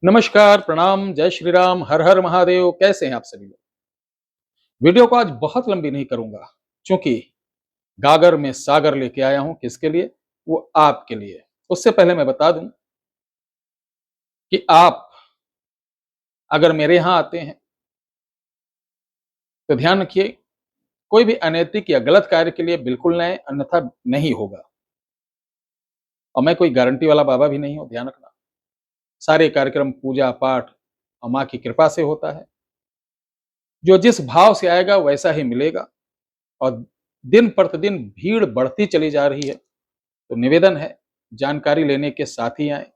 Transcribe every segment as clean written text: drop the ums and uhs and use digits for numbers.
नमस्कार, प्रणाम, जय श्री राम, हर हर महादेव। कैसे हैं आप सभी लोग? वीडियो को आज बहुत लंबी नहीं करूंगा, क्योंकि गागर में सागर लेके आया हूं। किसके लिए? वो आपके लिए। उससे पहले मैं बता दूं कि आप अगर मेरे यहां आते हैं तो ध्यान रखिए, कोई भी अनैतिक या गलत कार्य के लिए बिल्कुल न आए, अन्यथा नहीं होगा। और मैं कोई गारंटी वाला बाबा भी नहीं हूं, ध्यान रखना। सारे कार्यक्रम पूजा पाठ और माँ की कृपा से होता है। जो जिस भाव से आएगा वैसा ही मिलेगा। और दिन प्रतिदिन भीड़ बढ़ती चली जा रही है, तो निवेदन है, जानकारी लेने के साथ ही आए।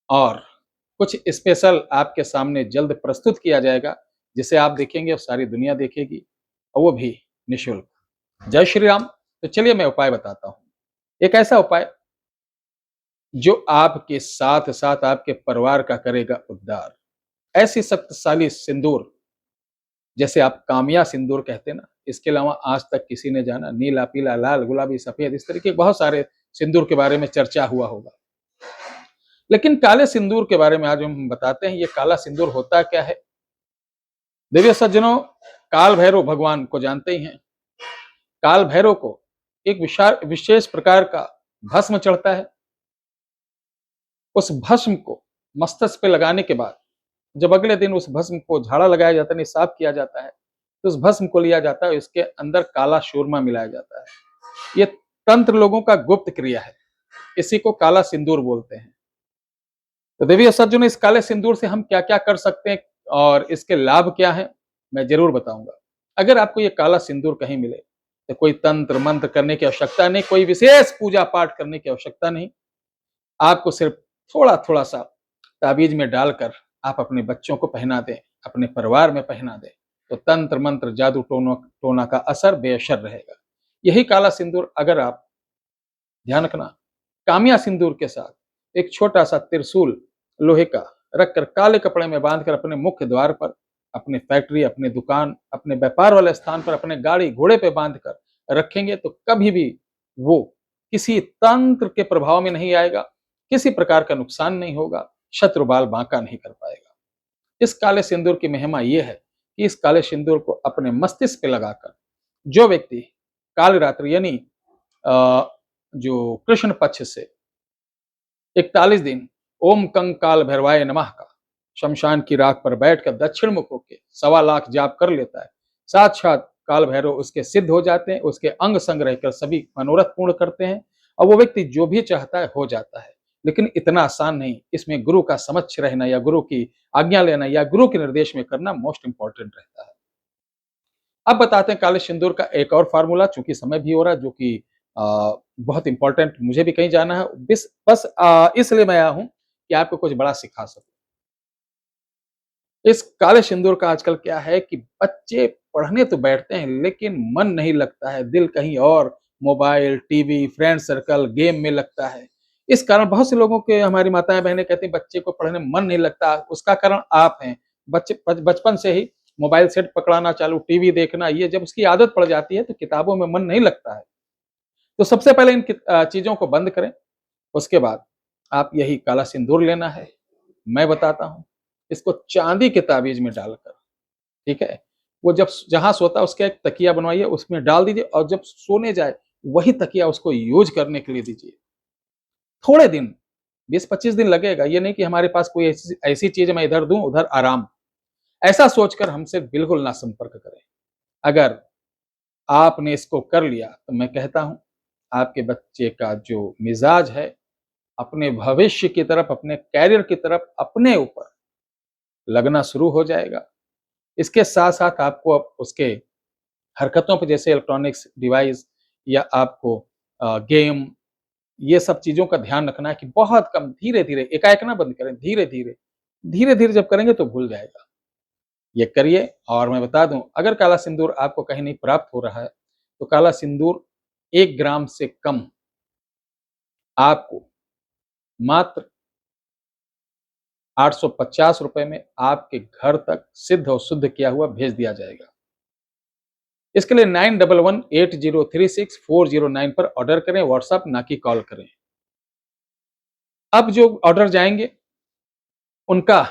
और कुछ स्पेशल आपके सामने जल्द प्रस्तुत किया जाएगा, जिसे आप देखेंगे और सारी दुनिया देखेगी, और वो भी निःशुल्क। जय श्री राम। तो चलिए मैं उपाय बताता हूं। एक ऐसा उपाय जो आपके साथ साथ आपके परिवार का करेगा उद्धार। ऐसी शक्तिशाली सिंदूर, जैसे आप कामिया सिंदूर कहते हैं ना, इसके अलावा आज तक किसी ने जाना? नीला, पीला, लाल, गुलाबी, सफेद, इस तरीके के बहुत सारे सिंदूर के बारे में चर्चा हुआ होगा। लेकिन काले सिंदूर के बारे में आज हम बताते हैं। ये काला सिंदूर होता क्या है? देवी सज्जनों, काल भैरव भगवान को जानते ही हैं। काल भैरव को एक विशाल विशेष प्रकार का भस्म चढ़ता है। उस भस्म को मस्तक पे लगाने के बाद जब अगले दिन उस भस्म को झाड़ा लगाया जाता है, साफ किया जाता है, तो उस भस्म को लिया जाता है, इसके अंदर काला सूरमा मिलाया जाता है। ये तंत्र लोगों का गुप्त क्रिया है, इसी को काला सिंदूर बोलते हैं। तो देवी सज्जनों, इस काले सिंदूर से हम क्या क्या कर सकते हैं और इसके लाभ क्या हैं, मैं जरूर बताऊंगा। अगर आपको ये काला सिंदूर कहीं मिले तो कोई तंत्र मंत्र करने की आवश्यकता नहीं, कोई विशेष पूजा पाठ करने की आवश्यकता नहीं। आपको सिर्फ थोड़ा थोड़ा सा ताबीज में डालकर आप अपने बच्चों को पहना दें, अपने परिवार में पहना दें, तो तंत्र मंत्र जादू टोना टोना का असर बेअसर रहेगा। यही काला सिंदूर अगर आप, ध्यान रखना, कामिया सिंदूर के साथ एक छोटा सा त्रिशूल लोहे का रखकर काले कपड़े में बांधकर अपने मुख्य द्वार पर, अपने फैक्ट्री, अपने दुकान, अपने व्यापार वाले स्थान पर, अपने गाड़ी घोड़े पे बांधकर रखेंगे, तो कभी भी वो किसी तंत्र के प्रभाव में नहीं आएगा, किसी प्रकार का नुकसान नहीं होगा, शत्रु बाल बांका नहीं कर पाएगा। इस काले सिंदूर की महिमा यह है कि इस काले सिंदूर को अपने मस्तिष्क पे लगाकर जो व्यक्ति काल रात्रि यानी जो कृष्ण पक्ष से 41 दिन ओम कंकाल भैरवाय नमः का शमशान की राख पर बैठकर दक्षिण मुख होकर 1.25 लाख जाप कर लेता है, साक्षात काल भैरव उसके सिद्ध हो जाते हैं, उसके अंग संग रहकर सभी मनोरथ पूर्ण करते हैं, और वो व्यक्ति जो भी चाहता है हो जाता है। लेकिन इतना आसान नहीं, इसमें गुरु का समक्ष रहना या गुरु की आज्ञा लेना या गुरु के निर्देश में करना मोस्ट इंपॉर्टेंट रहता है। अब बताते हैं काले सिंदूर का एक और फार्मूला, चूंकि समय भी हो रहा है, जो कि बहुत इंपॉर्टेंट, मुझे भी कहीं जाना है, बस इसलिए मैं आया हूं कि आपको कुछ बड़ा सिखा सकूं। इस काले सिंदूर का आजकल क्या है कि बच्चे पढ़ने तो बैठते हैं, लेकिन मन नहीं लगता है, दिल कहीं और, mobile, TV, friend circle, game में लगता है। इस कारण बहुत से लोगों के, हमारी माताएं बहनें कहती हैं बच्चे को पढ़ने में मन नहीं लगता, उसका कारण आप हैं। बच्चे बचपन से ही मोबाइल सेट पकड़ाना चालू, टीवी देखना, ये जब उसकी आदत पड़ जाती है तो किताबों में मन नहीं लगता है। तो सबसे पहले इन चीजों को बंद करें। उसके बाद आप यही काला सिंदूर लेना है, मैं बताता हूं। इसको चांदी के ताबीज में डालकर, ठीक है, वो जब जहां सोता है उसका एक तकिया बनवाइए, उसमें डाल दीजिए, और जब सोने जाए वही तकिया उसको यूज करने के लिए दीजिए। थोड़े दिन, 20-25 दिन लगेगा, ये नहीं कि हमारे पास कोई ऐसी ऐसी चीज मैं इधर दूं उधर आराम, ऐसा सोचकर हमसे बिल्कुल ना संपर्क करें। अगर आपने इसको कर लिया तो मैं कहता हूं, आपके बच्चे का जो मिजाज है अपने भविष्य की तरफ, अपने कैरियर की तरफ, अपने ऊपर लगना शुरू हो जाएगा। इसके साथ साथ आपको अब उसके हरकतों पर, जैसे इलेक्ट्रॉनिक्स डिवाइस या आपको गेम, ये सब चीजों का ध्यान रखना है कि बहुत कम, धीरे धीरे, एकाएक ना बंद करें, धीरे धीरे, धीरे धीरे जब करेंगे तो भूल जाएगा। ये करिए। और मैं बता दूं, अगर काला सिंदूर आपको कहीं नहीं प्राप्त हो रहा है तो काला सिंदूर 1 ग्राम से कम आपको मात्र 850 रुपए में आपके घर तक सिद्ध और शुद्ध किया हुआ भेज दिया जाएगा। इसके लिए 9118036409 पर ऑर्डर करें, व्हाट्सएप ना कि कॉल करें। अब जो ऑर्डर जाएंगे उनका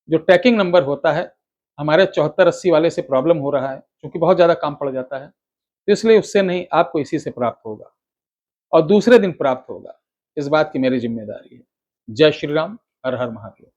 जो ट्रैकिंग नंबर होता है, हमारे 74-80 वाले से प्रॉब्लम हो रहा है, क्योंकि बहुत ज़्यादा काम पड़ जाता है, तो इसलिए उससे नहीं, आपको इसी से प्राप्त होगा और दूसरे दिन प्राप्त होगा। इस बात की मेरी ज़िम्मेदारी है। जय श्री राम, हर हर महादेव।